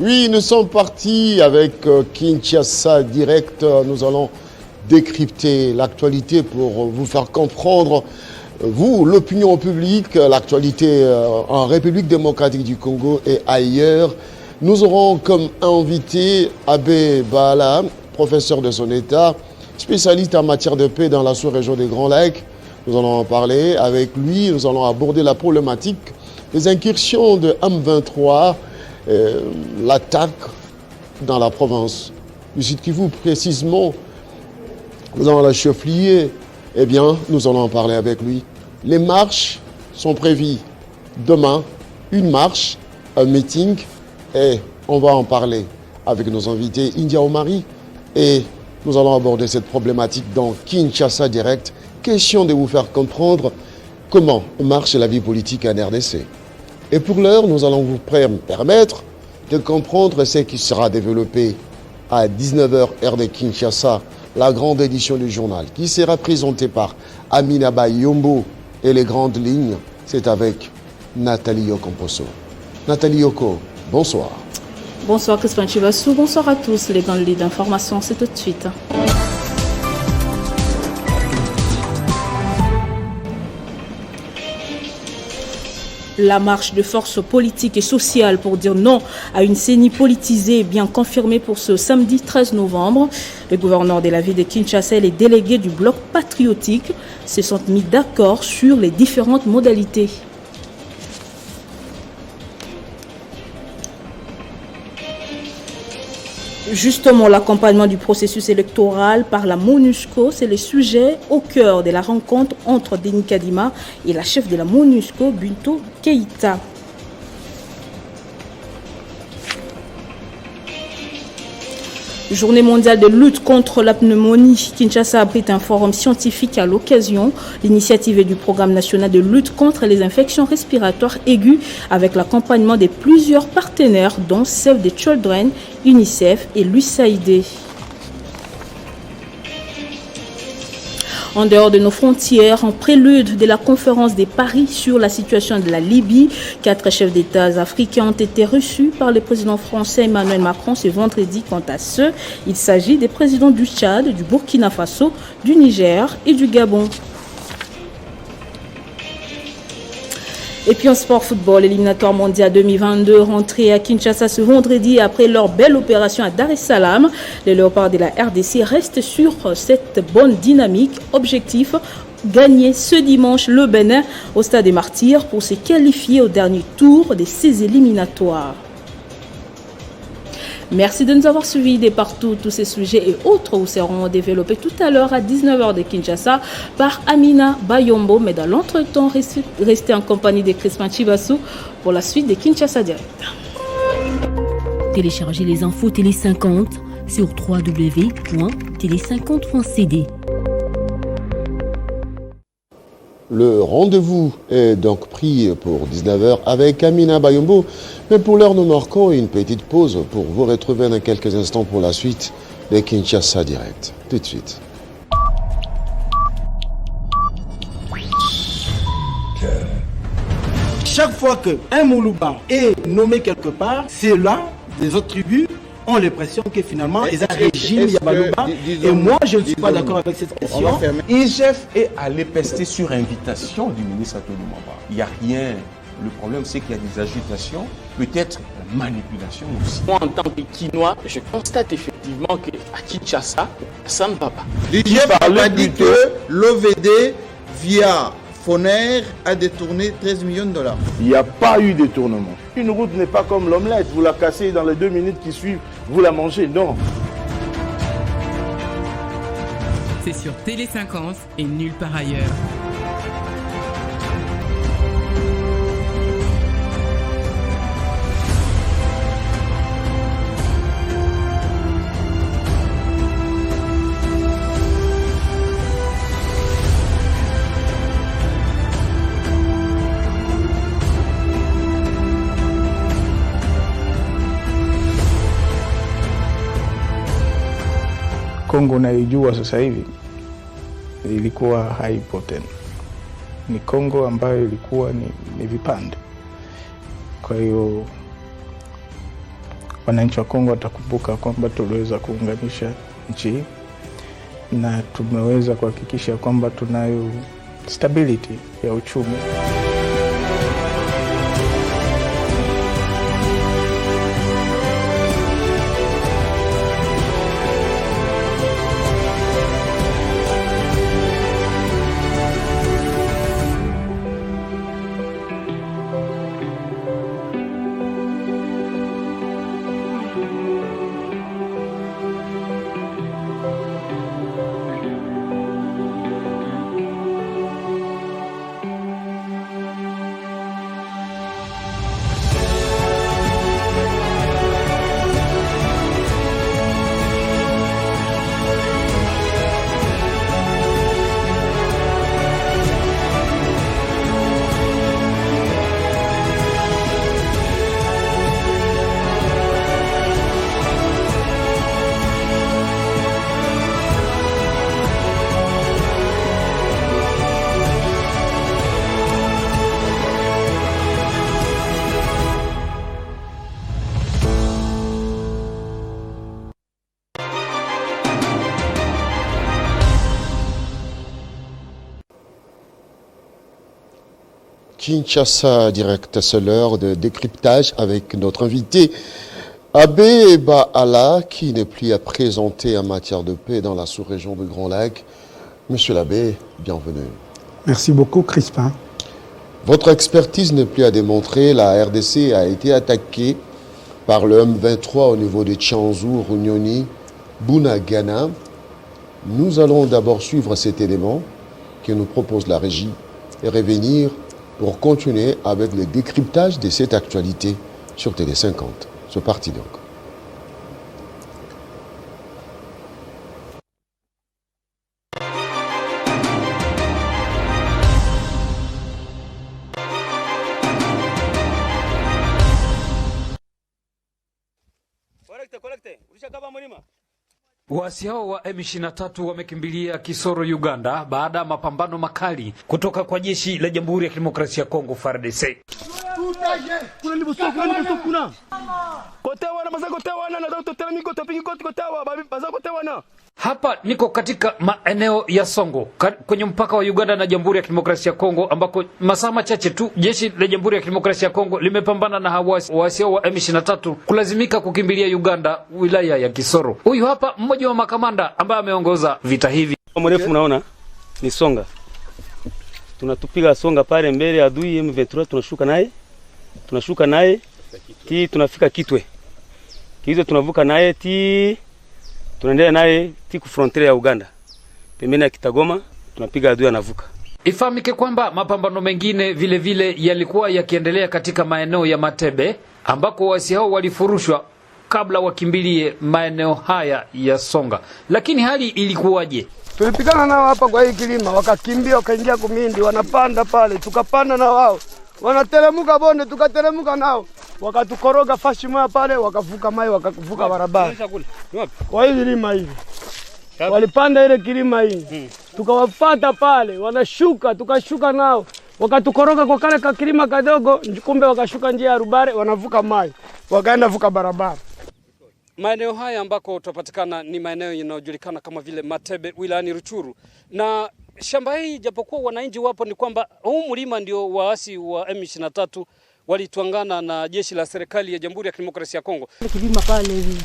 Oui, nous sommes partis avec Kinshasa Direct. Nous allons décrypter l'actualité pour vous faire comprendre, vous, l'opinion publique, l'actualité en République démocratique du Congo et ailleurs. Nous aurons comme invité Abbé Bala, professeur de son état, spécialiste en matière de paix dans la sous-région des Grands Lacs. Nous allons en parler avec lui. Nous allons aborder la problématique des incursions de M23, l'attaque dans la province du Sud Kivu, précisément dans la chefferie. Eh bien, nous allons en parler avec lui. Les marches sont prévues demain, une marche, un meeting, et on va en parler avec nos invités India Omari, et nous allons aborder cette problématique dans Kinshasa Direct. Question de vous faire comprendre comment marche la vie politique en RDC. Et pour l'heure, nous allons vous permettre de comprendre ce qui sera développé à 19h heure de Kinshasa, la grande édition du journal, qui sera présentée par Amina Bayombo. Et les grandes lignes, c'est avec Nathalie Yokomposo. Nathalie Yoko, bonsoir. Bonsoir Crispin Chibassou, bonsoir à tous. Les grandes lignes d'information, c'est tout de suite. La marche de force politique et sociale pour dire non à une CENI politisée est bien confirmée pour ce samedi 13 novembre. Le gouverneur de la ville de Kinshasa et les délégués du bloc patriotique se sont mis d'accord sur les différentes modalités. Justement, l'accompagnement du processus électoral par la MONUSCO, c'est le sujet au cœur de la rencontre entre Denis Kadima et la chef de la MONUSCO, Bintou Keïta. Journée mondiale de lutte contre la pneumonie. Kinshasa abrite un forum scientifique à l'occasion. L'initiative est du programme national de lutte contre les infections respiratoires aiguës avec l'accompagnement de plusieurs partenaires dont Save the Children, UNICEF et l'USAID. En dehors de nos frontières, en prélude de la conférence de Paris sur la situation de la Libye, 4 chefs d'État africains ont été reçus par le président français Emmanuel Macron ce vendredi. Quant à ceux, il s'agit des présidents du Tchad, du Burkina Faso, du Niger et du Gabon. Et puis en sport football, éliminatoire mondial 2022 rentré à Kinshasa ce vendredi après leur belle opération à Dar es Salaam. Les Léopards de la RDC restent sur cette bonne dynamique. Objectif, gagner ce dimanche le Bénin au Stade des Martyrs pour se qualifier au dernier tour de ces éliminatoires. Merci de nous avoir suivis de partout. Tous ces sujets et autres vous seront développés tout à l'heure à 19h de Kinshasa par Amina Bayombo. Mais dans l'entretemps, restez en compagnie de Crispin Chibassou pour la suite de Kinshasa Direct. Téléchargez les infos Télé 50 sur www.tele50.cd. Le rendez-vous est donc pris pour 19h avec Amina Bayombo. Mais pour l'heure, nous marquons une petite pause pour vous retrouver dans quelques instants pour la suite de Kinshasa Direct. Tout de suite. Chaque fois qu'un Moulouba est nommé quelque part, c'est là, des autres tribus ont l'impression que finalement, ils ont un régime Yabalouba. Et moi, je ne suis pas d'accord avec cette question. IGF est allé pester sur invitation du ministre Atou Lumumba. Il n'y a rien. Le problème, c'est qu'il y a des agitations, peut-être manipulation aussi. Moi, en tant que Quinois, je constate effectivement qu'à Kinshasa, ça ne va pas. L'IGF a dit que l'OVD, via Foner, a détourné 13 millions de dollars. Il n'y a pas eu de détournement. Une route n'est pas comme l'omelette. Vous la cassez dans les 2 minutes qui suivent, vous la mangez. Non. C'est sur Télé 50 et nulle part ailleurs. Kongo naijua sasa hivi ilikuwa haipo tena. Ni Kongo ambayo ilikuwa ni vipande. Kwa hiyo wananchi wa Kongo watakumbuka kwamba tuliweza kuunganisha nchi na tumeweza kuhakikisha kwamba tunayo stability ya uchumi. Kinshasa Direct, c'est l'heure de décryptage avec notre invité Abbé Baala, qui n'est plus à présenter en matière de paix dans la sous-région de Grand Lac. Monsieur l'abbé, bienvenue. Merci beaucoup, Crispin. Votre expertise n'est plus à démontrer. La RDC a été attaquée par le M23 au niveau de Tchanzu, Runyoni, Bunagana. Nous allons d'abord suivre cet élément que nous propose la régie et revenir pour continuer avec le décryptage de cette actualité sur Télé 50. C'est parti donc. Waasi hao wa M23 wamekimbilia Kisoro, Uganda baada ya mapambano makali kutoka kwa jeshi la Jamhuri ya Kidemokrasia ya Kongo FARDC. Hapa niko katika maeneo ya Songo kwenye mpaka wa Uganda na Jamhuri ya Kidemokrasia ya Kongo, ambako masaa machache tu jeshi la Jamhuri ya Kidemokrasia ya Kongo limepambana na waasi wa M23 kulazimika kukimbilia Uganda, wilaya ya Kisoro. Huyu hapa mmoja wa makamanda ambaye ameongoza vita hivi. Mrefu mnaona ni Songa. Tunatupiga Songa pale mbele adui M23, tunashuka naye ti tunafika Kitwe. Kizo tunavuka naye ti tunaendelea naye ti ku frontiere ya Uganda. Pembeni ya Kitagoma tunapiga adui anavuka. Ifahamike kwamba mapambano mengine vile vile yalikuwa yakiendelea katika maeneo ya Matebe, ambako waasi hao walifurushwa kabla wakimbilie maeneo haya ya Songa. Lakini hali ilikuwaje? Tulipigana nao hapa kwa hii kilima, wakakimbia wakaingia Kumindi, wanapanda pale, tukapanda na wao. Wanateremka bonde, tukateremka nao. Wakatukoroga fashi moja pale, wakavuka mai, wakavuka barabara. Kwa hii kilima hivi. Walipanda ile kilima hii. Tukawafuata pale, wanashuka, tukashuka nao. Wakatukoroga kwa kale ka kilima kadogo, kumbe wakashuka njia ya Rubare, wanavuka mai. Wakaenda vuka barabara. Maeneo haya ambako tutapatikana ni maeneo yanayojulikana kama vile Matebe wilayani Ruchuru. Na shamba hii japokuwa wananchi wapo, ni kwamba huu mlima ndio waasi wa M23 walitwangana na jeshi la serikali ya Jamhuri ya Kidemokrasia ya Kongo. Kilima pale hivi.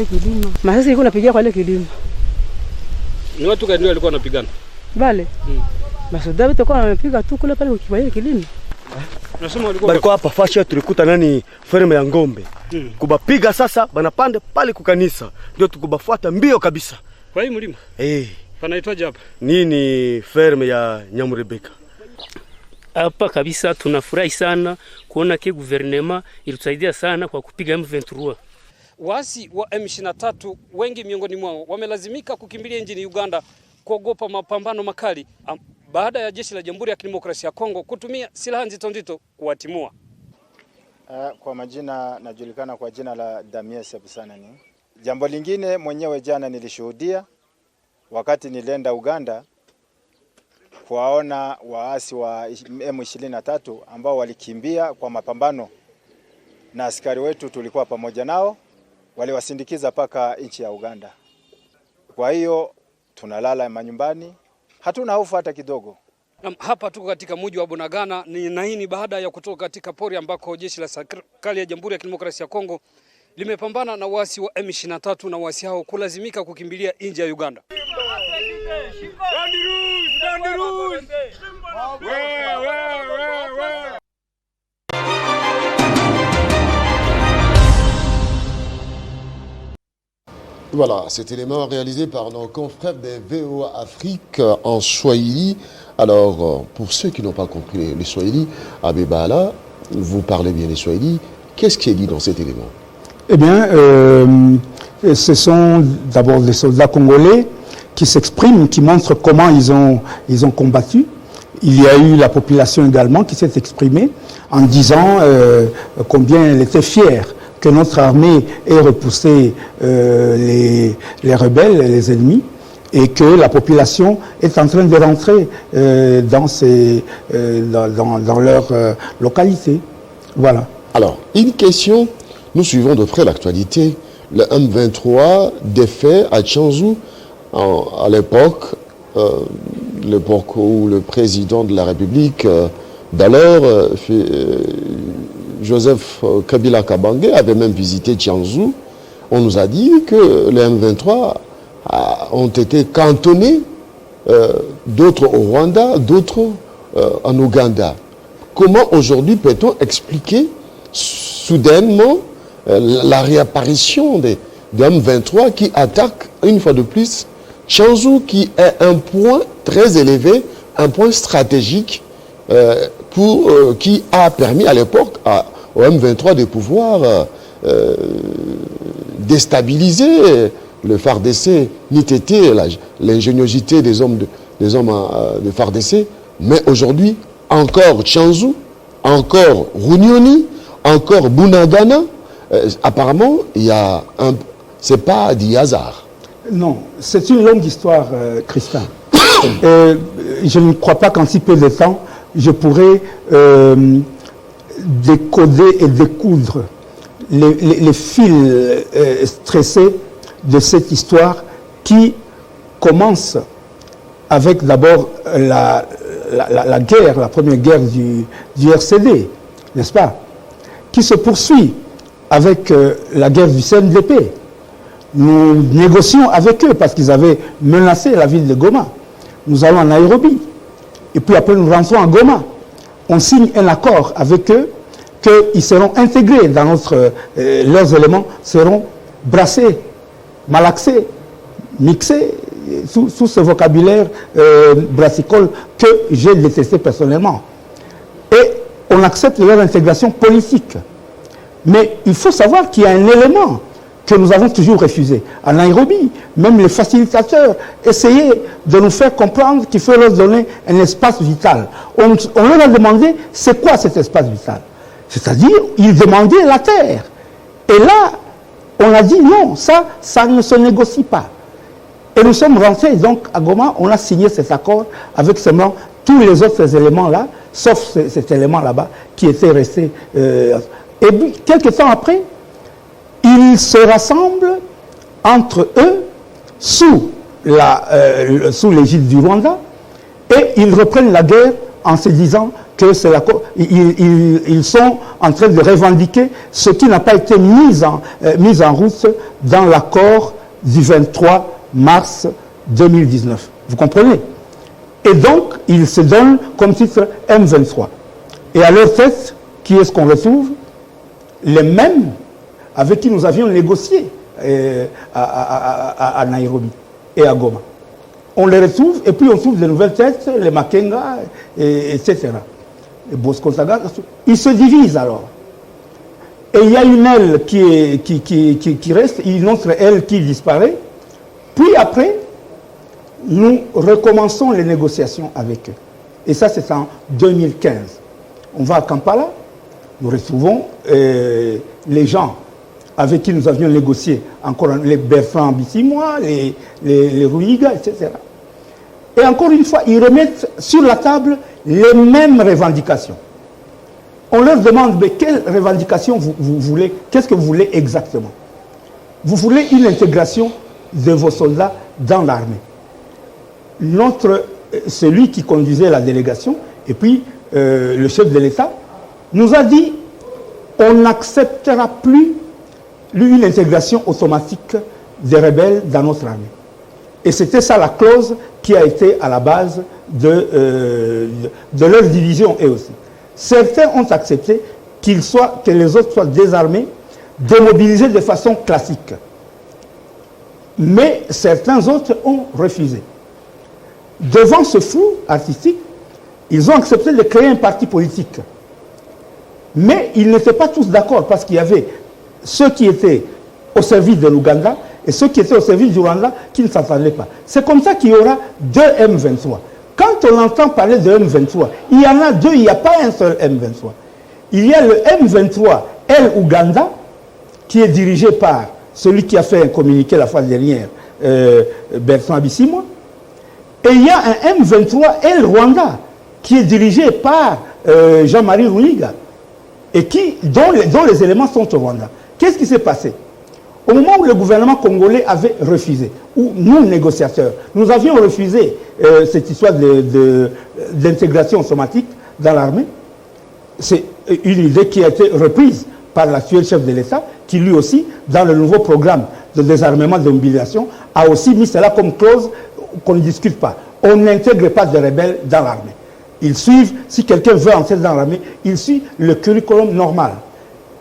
Kilima. Masasi ilikuwa napigia kwa ile kilima. Ni watu gani walikuwa wanapigana? Vale. Masoda wote kwa wanapiga tu kule pale kwa ile kilima. Tunasema walikuwa hapa fasha tulikuta nani ferme ya ngombe. Kubapiga sasa banapande pale kukanisa. Ndio tukubafuata mbio kabisa. Kwa hii mlima? Panaitwaje hapa? Nini ferme ya Nyamurebeka. Hapa kabisa tunafurahi sana kuona ke guvernema ilitusaidia sana kwa kupiga M23. Waasi wa M23 wengi miongoni mwao wamelazimika kukimbilia nchini Uganda kuogopa mapambano makali baada ya jeshi la Jamhuri ya Kidemokrasia ya Kongo kutumia silaha nzito kuwatimua. Kwa majina najulikana kwa jina la Damien Sebusanani. Jambo lingine mwenyewe jana nilishuhudia wakati nilienda Uganda kuwaona waasi wa M23 ambao walikimbia kwa mapambano na askari wetu tulikuwa pamoja nao, waliwasindikiza mpaka nchi ya Uganda. Kwa hiyo tunalala manyumbani, hatuna hofu hata kidogo. Hapa tuko katika mji wa Bunagana na hii ni baada ya kutoka katika pori ambako jeshi la serikali ya Jamhuri ya Kidemokrasia ya Kongo limepambana na waasi wa M23 na waasi hao kulazimika kukimbilia nje ya Uganda. Voilà, cet élément réalisé par nos confrères des VOA Afrique en Swahili. Alors, pour ceux qui n'ont pas compris le Swahili, Abebala, vous parlez bien le Swahili. Qu'est-ce qui est dit dans cet élément? Eh bien, ce sont d'abord des soldats congolais qui s'expriment, qui montrent comment ils ont combattu. Il y a eu la population également qui s'est exprimée en disant combien elle était fière que notre armée ait repoussé les rebelles, les ennemis, et que la population est en train de rentrer dans leur localité. Voilà. Alors, une question, nous suivons de près l'actualité. Le M23 défait à Tchanzu à l'époque où le président de la République d'alors, Joseph Kabila Kabange, avait même visité Tchanzu. On nous a dit que les M23 ont été cantonnés, d'autres au Rwanda, d'autres en Ouganda. Comment aujourd'hui peut-on expliquer soudainement la réapparition des M23 qui attaquent une fois de plus Tchanzu, qui est un point très élevé, un point stratégique qui a permis à l'époque au M23 de pouvoir déstabiliser le FARDC, NITT, l'ingéniosité des hommes de FARDC. Mais aujourd'hui, encore Tchanzu, encore Runyoni, encore Bunagana, apparemment, c'est pas du hasard. Non, c'est une longue histoire, Christin. Je ne crois pas qu'en si peu de temps, je pourrais décoder et découdre les fils stressés de cette histoire qui commence avec d'abord la guerre, la première guerre du RCD, n'est-ce pas, qui se poursuit avec la guerre du CNDP. Nous négocions avec eux parce qu'ils avaient menacé la ville de Goma. Nous allons à Nairobi. Et puis après, nous rentrons à Goma. On signe un accord avec eux qu'ils seront intégrés dans leurs éléments seront brassés, malaxés, mixés, sous ce vocabulaire brassicole que j'ai détesté personnellement. Et on accepte leur intégration politique. Mais il faut savoir qu'il y a un élément que nous avons toujours refusé. À Nairobi, même les facilitateurs essayaient de nous faire comprendre qu'il faut leur donner un espace vital. On leur a demandé, c'est quoi cet espace vital? C'est-à-dire, ils demandaient la terre. Et là, on a dit non, ça ne se négocie pas. Et nous sommes rentrés donc à Goma, on a signé cet accord avec seulement tous les autres éléments-là, sauf cet élément là-bas qui était resté. Et puis, quelques temps après, ils se rassemblent entre eux sous l'égide du Rwanda et ils reprennent la guerre en se disant que c'est ils sont en train de revendiquer ce qui n'a pas été mis en route dans l'accord du 23 mars 2019. Vous comprenez? Et donc, ils se donnent comme titre M23. Et à leur tête, qui est-ce qu'on retrouve? Les mêmes avec qui nous avions négocié à Nairobi et à Goma. On les retrouve et puis on trouve de nouvelles têtes, les Makenga, etc. Et Bosco Saga, ils se divisent alors. Et il y a une aile qui reste, une autre aile qui disparaît. Puis après, nous recommençons les négociations avec eux. Et ça, c'est en 2015. On va à Kampala, nous retrouvons les gens avec qui nous avions négocié, encore les Bertrand Bissimois, les Ruiga, etc. Et encore une fois, ils remettent sur la table les mêmes revendications. On leur demande, mais quelle revendication vous voulez, qu'est-ce que vous voulez exactement? Vous voulez une intégration de vos soldats dans l'armée. Celui qui conduisait la délégation, et puis le chef de l'État, nous a dit, on n'acceptera plus une intégration automatique des rebelles dans notre armée. Et c'était ça la clause qui a été à la base de leur division eux aussi. Certains ont accepté que les autres soient désarmés, démobilisés de façon classique. Mais certains autres ont refusé. Devant ce flou artistique, ils ont accepté de créer un parti politique. Mais ils n'étaient pas tous d'accord parce qu'il y avait ceux qui étaient au service de l'Ouganda et ceux qui étaient au service du Rwanda qui ne s'entendaient pas. C'est comme ça qu'il y aura deux M23. Quand on entend parler de M23, il y en a deux, il n'y a pas un seul M23. Il y a le M23 El-Ouganda qui est dirigé par celui qui a fait un communiqué la fois dernière, Bertrand Bisimwa. Et il y a un M23 El-Rwanda qui est dirigé par Jean-Marie Runiga et dont les éléments sont au Rwanda. Qu'est-ce qui s'est passé? Au moment où le gouvernement congolais avait refusé, ou nous, négociateurs, nous avions refusé cette histoire d'intégration somatique dans l'armée, c'est une idée qui a été reprise par l'actuel chef de l'État, qui lui aussi, dans le nouveau programme de désarmement de mobilisation, a aussi mis cela comme clause qu'on ne discute pas. On n'intègre pas de rebelles dans l'armée. Ils suivent, si quelqu'un veut entrer dans l'armée, il suit le curriculum normal.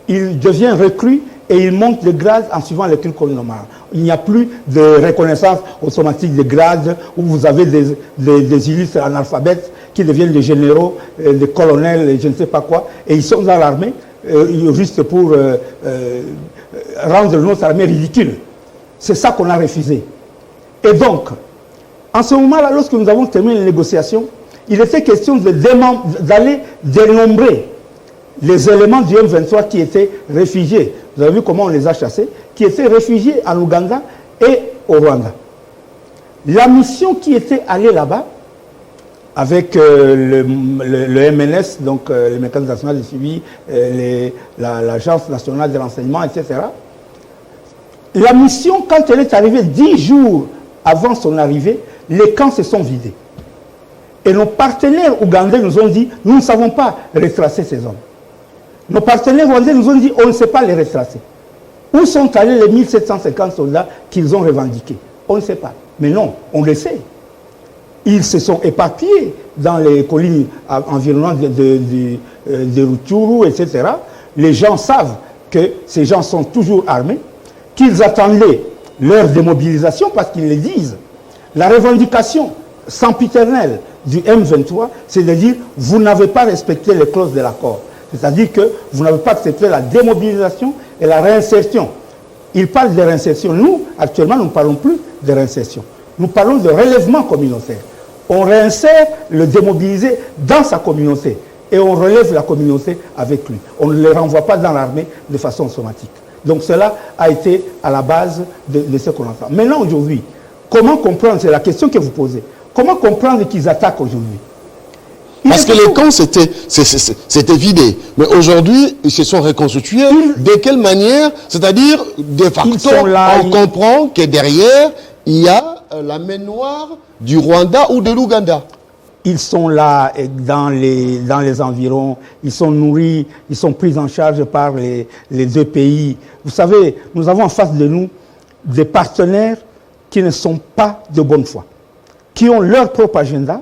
Il devient recrue et il monte de grade en suivant le curriculum normal. Il n'y a plus de reconnaissance automatique de grade où vous avez des illustres analphabètes qui deviennent des généraux, des colonels, je ne sais pas quoi, et ils sont dans l'armée juste pour rendre notre armée ridicule. C'est ça qu'on a refusé. Et donc, en ce moment-là, lorsque nous avons terminé les négociations, il était question d'aller dénombrer les éléments du M23 qui étaient réfugiés. Vous avez vu comment on les a chassés, qui étaient réfugiés en Ouganda et au Rwanda. La mission qui était allée là-bas, avec le MNS, donc le mécanisme national de suivi, l'Agence nationale de renseignement, etc. La mission, quand elle est arrivée 10 jours avant son arrivée, les camps se sont vidés. Et nos partenaires ougandais nous ont dit, nous ne savons pas retracer ces hommes. Nos partenaires rwandais nous ont dit, on ne sait pas les retracer. Où sont allés les 1750 soldats qu'ils ont revendiqués? On ne sait pas. Mais non, on le sait. Ils se sont éparpillés dans les collines environnantes de Rutshuru, etc. Les gens savent que ces gens sont toujours armés, qu'ils attendaient leur démobilisation parce qu'ils le disent. La revendication sempiternelle du M23, c'est de dire vous n'avez pas respecté les clauses de l'accord. C'est-à-dire que vous n'avez pas accepté la démobilisation et la réinsertion. Ils parlent de réinsertion. Nous, actuellement, nous ne parlons plus de réinsertion. Nous parlons de relèvement communautaire. On réinsère le démobilisé dans sa communauté et on relève la communauté avec lui. On ne le renvoie pas dans l'armée de façon somatique. Donc cela a été à la base de ce qu'on entend. Maintenant, aujourd'hui, comment comprendre, c'est la question que vous posez, comment comprendre qu'ils attaquent aujourd'hui? Parce que les camps c'était vidé. Mais aujourd'hui, ils se sont reconstitués. De quelle manière? C'est-à-dire, de facto, on comprend que derrière, il y a la main noire du Rwanda ou de l'Ouganda. Ils sont là dans les environs, ils sont nourris, ils sont pris en charge par les deux pays. Vous savez, nous avons en face de nous des partenaires qui ne sont pas de bonne foi, qui ont leur propre agenda.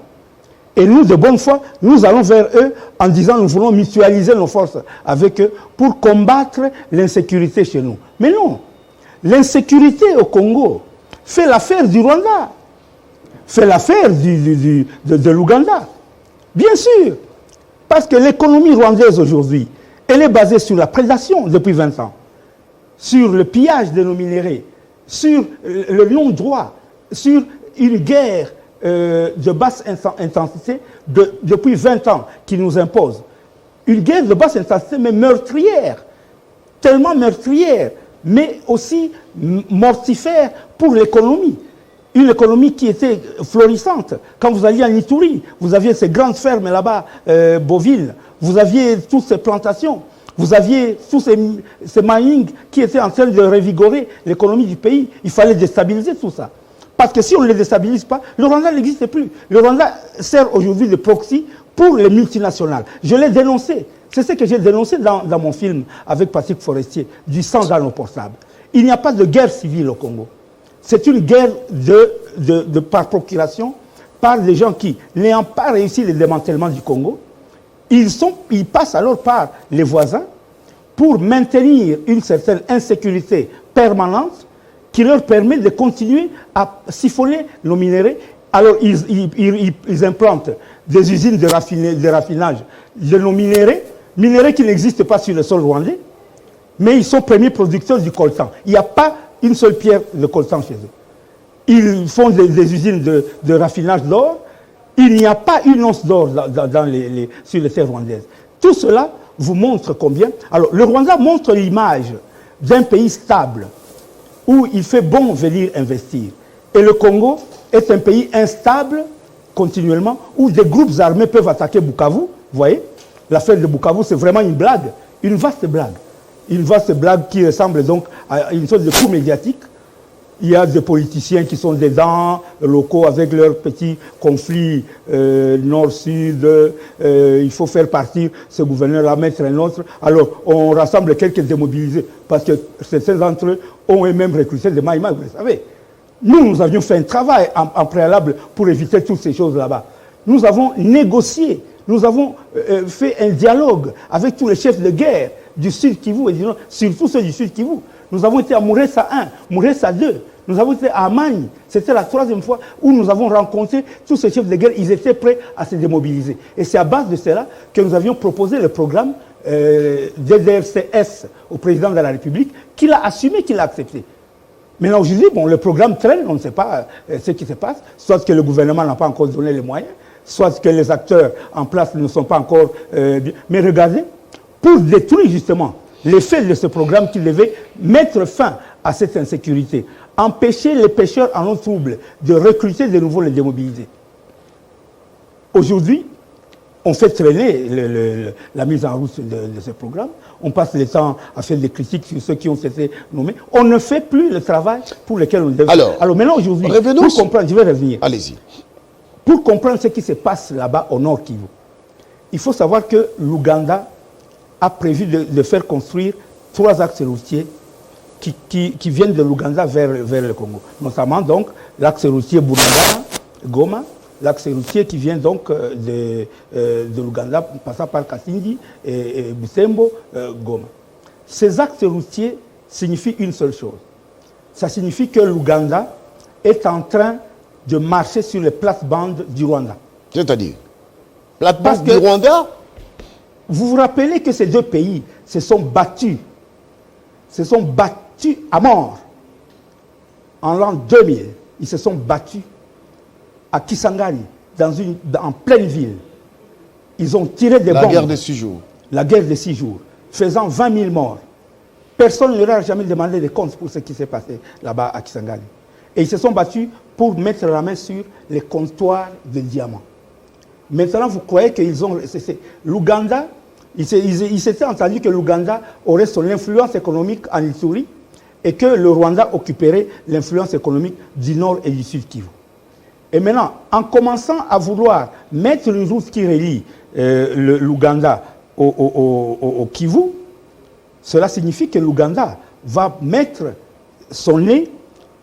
Et nous, de bonne foi, nous allons vers eux en disant nous voulons mutualiser nos forces avec eux pour combattre l'insécurité chez nous. Mais non, l'insécurité au Congo fait l'affaire du Rwanda, fait l'affaire de l'Ouganda. Bien sûr, parce que l'économie rwandaise aujourd'hui, elle est basée sur la prédation depuis 20 ans, sur le pillage de nos minéraux, sur le non-droit, sur une guerre de basse intensité depuis 20 ans qui nous impose. Une guerre de basse intensité, mais meurtrière, tellement meurtrière, mais aussi mortifère pour l'économie. Une économie qui était florissante. Quand vous alliez en Ituri, vous aviez ces grandes fermes là-bas, bovines. vous aviez toutes ces plantations, vous aviez tous ces mining qui étaient en train de revigorer l'économie du pays. Il fallait déstabiliser tout ça. Parce que si on ne les déstabilise pas, le Rwanda n'existe plus. Le Rwanda sert aujourd'hui de proxy pour les multinationales. Je l'ai dénoncé. C'est ce que j'ai dénoncé dans mon film avec Patrick Forestier, du sang dans nos portables. Il n'y a pas de guerre civile au Congo. C'est une guerre par procuration, par des gens qui, n'ayant pas réussi le démantèlement du Congo, ils passent alors par les voisins pour maintenir une certaine insécurité permanente qui leur permet de continuer à siphonner nos minéraux. Alors, ils implantent des usines de raffinage de nos minéraux qui n'existent pas sur le sol rwandais, mais ils sont premiers producteurs du coltan. Il n'y a pas une seule pierre de coltan chez eux. Ils font des usines de raffinage d'or. Il n'y a pas une once d'or sur les terres rwandaises. Tout cela vous montre combien... Alors, le Rwanda montre l'image d'un pays stable, où il fait bon venir investir. Et le Congo est un pays instable, continuellement, où des groupes armés peuvent attaquer Bukavu. Vous voyez, l'affaire de Bukavu, c'est vraiment une blague, une vaste blague. Une vaste blague qui ressemble donc à une sorte de coup médiatique. Il y a des politiciens qui sont dedans, locaux, avec leurs petits conflits nord-sud. Il faut faire partir ce gouverneur-là, mettre un autre. Alors, on rassemble quelques démobilisés, parce que certains d'entre eux ont eux-mêmes recruté des Maïmas, vous le savez. Nous avions fait un travail en préalable pour éviter toutes ces choses là-bas. Nous avons négocié, nous avons fait un dialogue avec tous les chefs de guerre du Sud Kivu, et du Nord, surtout ceux du Sud Kivu. Nous avons été à Mouressa 1, Mouressa 2. Nous avons été à Amagne. C'était la 3e fois où nous avons rencontré tous ces chefs de guerre. Ils étaient prêts à se démobiliser. Et c'est à base de cela que nous avions proposé le programme DDRCS au président de la République, qu'il a assumé, qu'il a accepté. Maintenant, aujourd'hui, bon, le programme traîne, on ne sait pas ce qui se passe, soit que le gouvernement n'a pas encore donné les moyens, soit que les acteurs en place ne sont pas encore bien. Mais regardez, pour détruire justement l'effet de ce programme qui devait mettre fin à cette insécurité, empêcher les pêcheurs en eau trouble de recruter de nouveau les démobilisés. Aujourd'hui, on fait traîner la mise en route de ce programme. On passe le temps à faire des critiques sur ceux qui ont été nommés. On ne fait plus le travail pour lequel on devait. Alors maintenant, aujourd'hui, pour comprendre, je vais revenir. Allez-y. Pour comprendre ce qui se passe là-bas au Nord Kivu, il faut savoir que l'Ouganda a prévu de faire construire 3 axes routiers qui viennent de l'Ouganda vers le Congo. Notamment donc l'axe routier Bunagana-Goma, l'axe routier qui vient donc de l'Ouganda, passant par Kasindi et Butembo, Goma. Ces axes routiers signifient une seule chose. Ça signifie que l'Ouganda est en train de marcher sur les plates-bandes du Rwanda. C'est-à-dire plate-bande du Rwanda? Vous vous rappelez que ces deux pays se sont battus à mort en l'an 2000. Ils se sont battus à Kisangani, en pleine ville. Ils ont tiré des bombes. La guerre de 6 jours. La guerre de 6 jours, faisant 20 000 morts. Personne ne leur a jamais demandé de comptes pour ce qui s'est passé là-bas à Kisangani. Et ils se sont battus pour mettre la main sur les comptoirs de diamants. Maintenant, vous croyez qu'ils ont... L'Ouganda, il s'était entendu que l'Ouganda aurait son influence économique en Ituri et que le Rwanda occuperait l'influence économique du Nord et du Sud Kivu. Et maintenant, en commençant à vouloir mettre une route qui relie l'Ouganda au Kivu, cela signifie que l'Ouganda va mettre son nez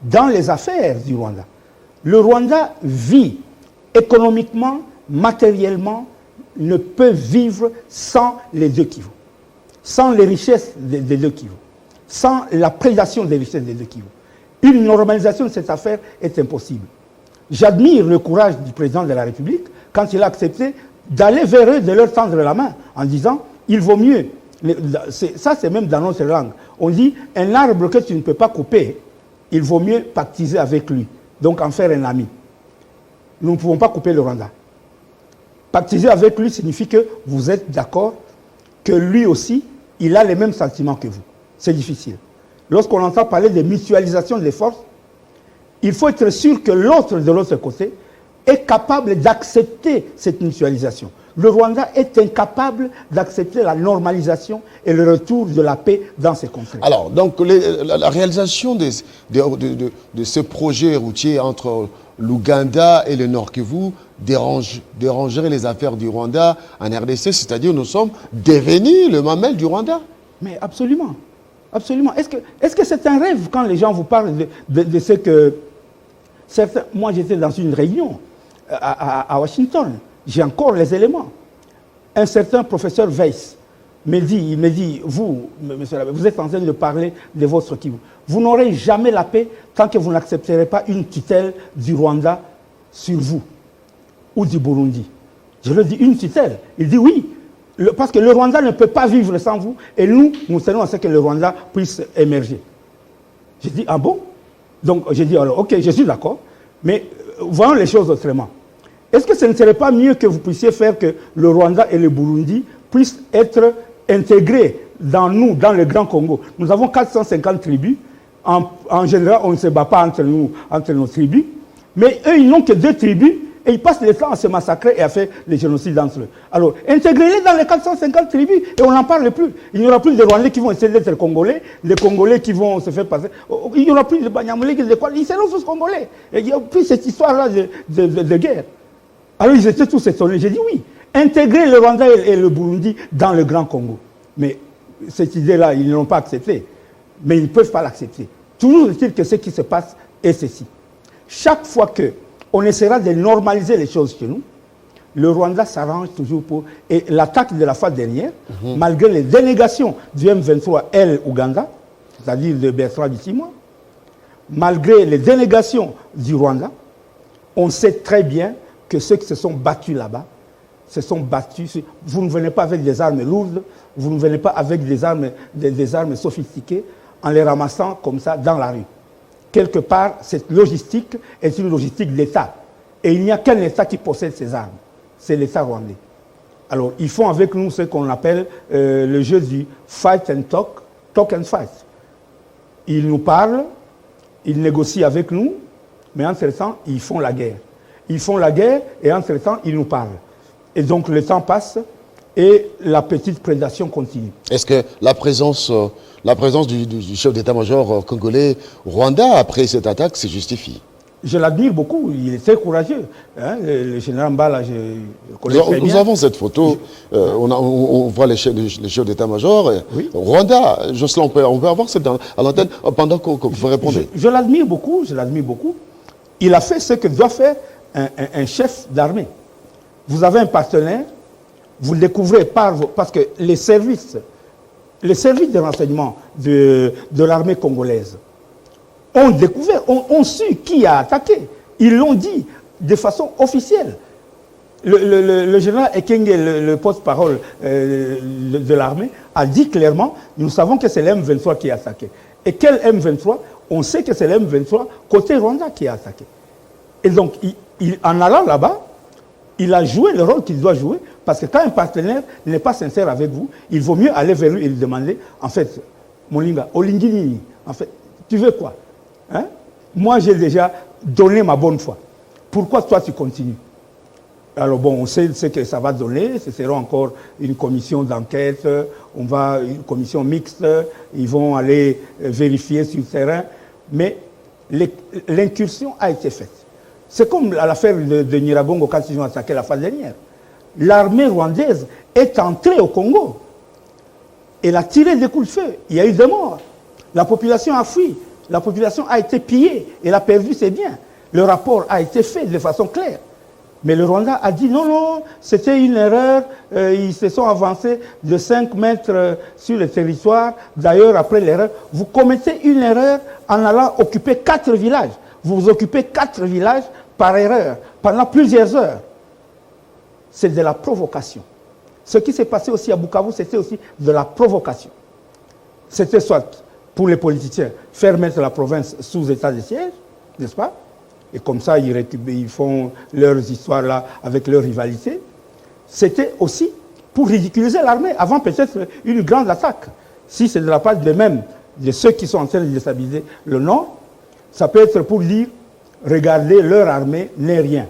dans les affaires du Rwanda. Le Rwanda vit économiquement, matériellement, ne peut vivre sans les deux Kivu, sans les richesses des deux Kivu, sans la prédation des richesses des deux Kivu. Une normalisation de cette affaire est impossible. J'admire le courage du président de la République quand il a accepté d'aller vers eux, de leur tendre la main en disant il vaut mieux. Ça, c'est même dans notre langue. On dit un arbre que tu ne peux pas couper, il vaut mieux pactiser avec lui, donc en faire un ami. Nous ne pouvons pas couper le Rwanda. Pactiser avec lui signifie que vous êtes d'accord que lui aussi, il a les mêmes sentiments que vous. C'est difficile. Lorsqu'on entend parler de mutualisation des forces, il faut être sûr que l'autre de l'autre côté est capable d'accepter cette mutualisation. Le Rwanda est incapable d'accepter la normalisation et le retour de la paix dans ces contrées. Alors, donc, la réalisation de ce projet routier entre l'Ouganda et le Nord Kivu dérangerait les affaires du Rwanda en RDC, c'est-à-dire nous sommes devenus le mamelle du Rwanda. Mais absolument. Absolument. Est-ce que c'est un rêve quand les gens vous parlent de ce que... Certains, moi, j'étais dans une réunion à Washington. J'ai encore les éléments. Un certain professeur Weiss me dit, vous, monsieur l'abbé, vous êtes en train de parler de votre Kivu. Vous n'aurez jamais la paix tant que vous n'accepterez pas une tutelle du Rwanda sur vous ou du Burundi. Je lui dis, une tutelle. Il dit oui, parce que le Rwanda ne peut pas vivre sans vous et nous tenons à ce que le Rwanda puisse émerger. J'ai dit, ah bon? Donc j'ai dit, alors ok, je suis d'accord, mais voyons les choses autrement. Est-ce que ce ne serait pas mieux que vous puissiez faire que le Rwanda et le Burundi puissent être intégrés dans nous, dans le Grand Congo? Nous avons 450 tribus. En général, on ne se bat pas entre nos tribus. Mais eux, ils n'ont que 2 tribus et ils passent le temps à se massacrer et à faire les génocides entre eux. Alors, intégrez-les dans les 450 tribus et on n'en parle plus. Il n'y aura plus de Rwandais qui vont essayer d'être Congolais, des Congolais qui vont se faire passer. Il n'y aura plus de Banyamulés, de quoi. Ils seront tous Congolais. Et il n'y a plus cette histoire-là de guerre. Alors ils étaient tous étonnés. J'ai dit oui, intégrer le Rwanda et le Burundi dans le Grand Congo. Mais cette idée-là, ils ne l'ont pas acceptée. Mais ils ne peuvent pas l'accepter. Toujours est-il que ce qui se passe est ceci. Chaque fois qu'on essaiera de normaliser les choses chez nous, le Rwanda s'arrange toujours pour... Et l'attaque de la fois dernière, malgré les dénégations du M23 Ouganda, c'est-à-dire de Bertrand Bisimwa, malgré les dénégations du Rwanda, on sait très bien que ceux qui se sont battus là-bas, se sont battus. Vous ne venez pas avec des armes lourdes, vous ne venez pas avec des armes sophistiquées, en les ramassant comme ça dans la rue. Quelque part, cette logistique est une logistique d'État. Et il n'y a qu'un État qui possède ces armes. C'est l'État rwandais. Alors, ils font avec nous ce qu'on appelle le jeu du fight and talk, talk and fight. Ils nous parlent, ils négocient avec nous, mais entre-temps, ils font la guerre. Ils font la guerre et entre-temps, ils nous parlent. Et donc, le temps passe et la petite prédation continue. Est-ce que la présence du chef d'état-major congolais au Rwanda après cette attaque se justifie? Je l'admire beaucoup, il est très courageux. Hein, le général Mbala, je le connais très bien. Nous avons cette photo, on voit le chef d'état-major. Oui. Rwanda, Jocelyn, on peut avoir cette à l'antenne pendant que vous répondez. Je l'admire beaucoup, je l'admire beaucoup. Il a fait ce que doit faire un chef d'armée. Vous avez un partenaire, vous le découvrez parce que les services de renseignement de l'armée congolaise ont découvert, ont su qui a attaqué. Ils l'ont dit de façon officielle. Le général Ekenge, le porte-parole de l'armée, a dit clairement, nous savons que c'est l'M23 qui a attaqué. Et quel M23? On sait que c'est l'M23 côté Rwanda qui a attaqué. Et donc, en allant là-bas, il a joué le rôle qu'il doit jouer, parce que quand un partenaire n'est pas sincère avec vous, il vaut mieux aller vers lui et lui demander, en fait, Molinga, Olingini, en fait, tu veux quoi? Hein? Moi, j'ai déjà donné ma bonne foi. Pourquoi toi, tu continues? Alors bon, on sait ce que ça va donner, ce sera encore une commission d'enquête, une commission mixte, ils vont aller vérifier sur le terrain, mais l'incursion a été faite. C'est comme à l'affaire de Nyiragongo quand ils ont attaqué la fois dernière. L'armée rwandaise est entrée au Congo. Elle a tiré des coups de feu. Il y a eu des morts. La population a fui. La population a été pillée. Elle a perdu ses biens. Le rapport a été fait de façon claire. Mais le Rwanda a dit non, non, c'était une erreur. Ils se sont avancés de 5 mètres sur le territoire. D'ailleurs, après l'erreur, vous commettez une erreur en allant occuper 4 villages. Vous occupez 4 villages par erreur, pendant plusieurs heures. C'est de la provocation. Ce qui s'est passé aussi à Bukavu, c'était aussi de la provocation. C'était soit, pour les politiciens, faire mettre la province sous état de siège, n'est-ce pas? Et comme ça, ils font leurs histoires là avec leur rivalité. C'était aussi pour ridiculiser l'armée, avant peut-être une grande attaque. Si c'est de la part de ceux qui sont en train de déstabiliser le Nord, ça peut être pour dire, regardez, leur armée n'est rien.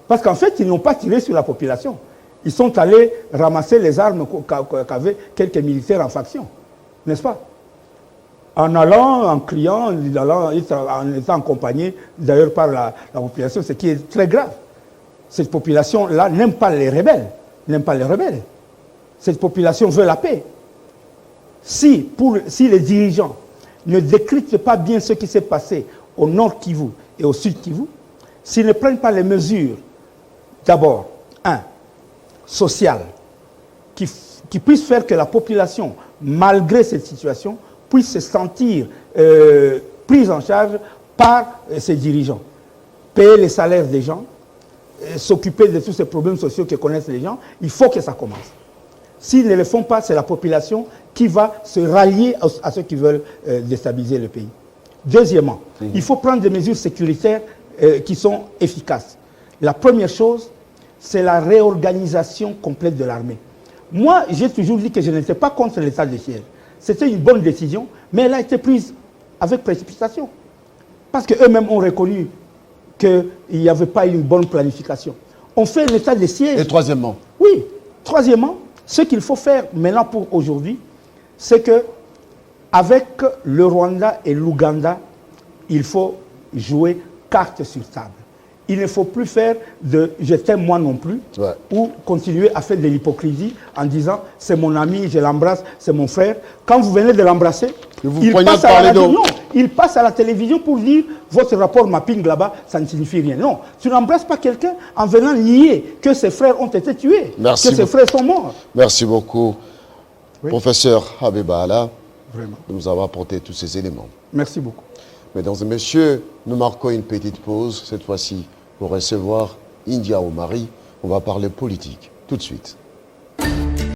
Parce qu'en fait, ils n'ont pas tiré sur la population. Ils sont allés ramasser les armes qu'avaient quelques militaires en faction, n'est-ce pas? En allant, en criant, en étant accompagnés d'ailleurs par la population, ce qui est très grave. Cette population-là n'aime pas les rebelles, Cette population veut la paix. Si les dirigeants ne décryptent pas bien ce qui s'est passé au nord Kivu et au sud Kivu, s'ils ne prennent pas les mesures, d'abord, sociales, qui puissent faire que la population, malgré cette situation, puisse se sentir prise en charge par ses dirigeants. Payer les salaires des gens, s'occuper de tous ces problèmes sociaux que connaissent les gens, il faut que ça commence. S'ils ne le font pas, c'est la population qui va se rallier à ceux qui veulent déstabiliser le pays. Deuxièmement, il faut prendre des mesures sécuritaires qui sont efficaces. La première chose, c'est la réorganisation complète de l'armée. Moi, j'ai toujours dit que je n'étais pas contre l'état de siège. C'était une bonne décision, mais elle a été prise avec précipitation. Parce qu'eux-mêmes ont reconnu qu'il n'y avait pas une bonne planification. On fait l'état de siège. Et troisièmement? Oui. Troisièmement, ce qu'il faut faire maintenant pour aujourd'hui, c'est que avec le Rwanda et l'Ouganda, il faut jouer carte sur table. Il ne faut plus faire de « je t'aime moi non plus » ou continuer à faire de l'hypocrisie en disant « c'est mon ami, je l'embrasse, c'est mon frère ». Quand vous venez de l'embrasser, il passe à la télévision pour dire « votre rapport mapping là-bas, ça ne signifie rien ». Non, tu n'embrasses pas quelqu'un en venant nier que ses frères ont été tués, que ses frères sont morts. Merci beaucoup, professeur Habeba Alla, de nous avoir apporté tous ces éléments. Merci beaucoup. Mesdames et messieurs, nous marquons une petite pause, cette fois-ci pour recevoir India Omari. On va parler politique tout de suite.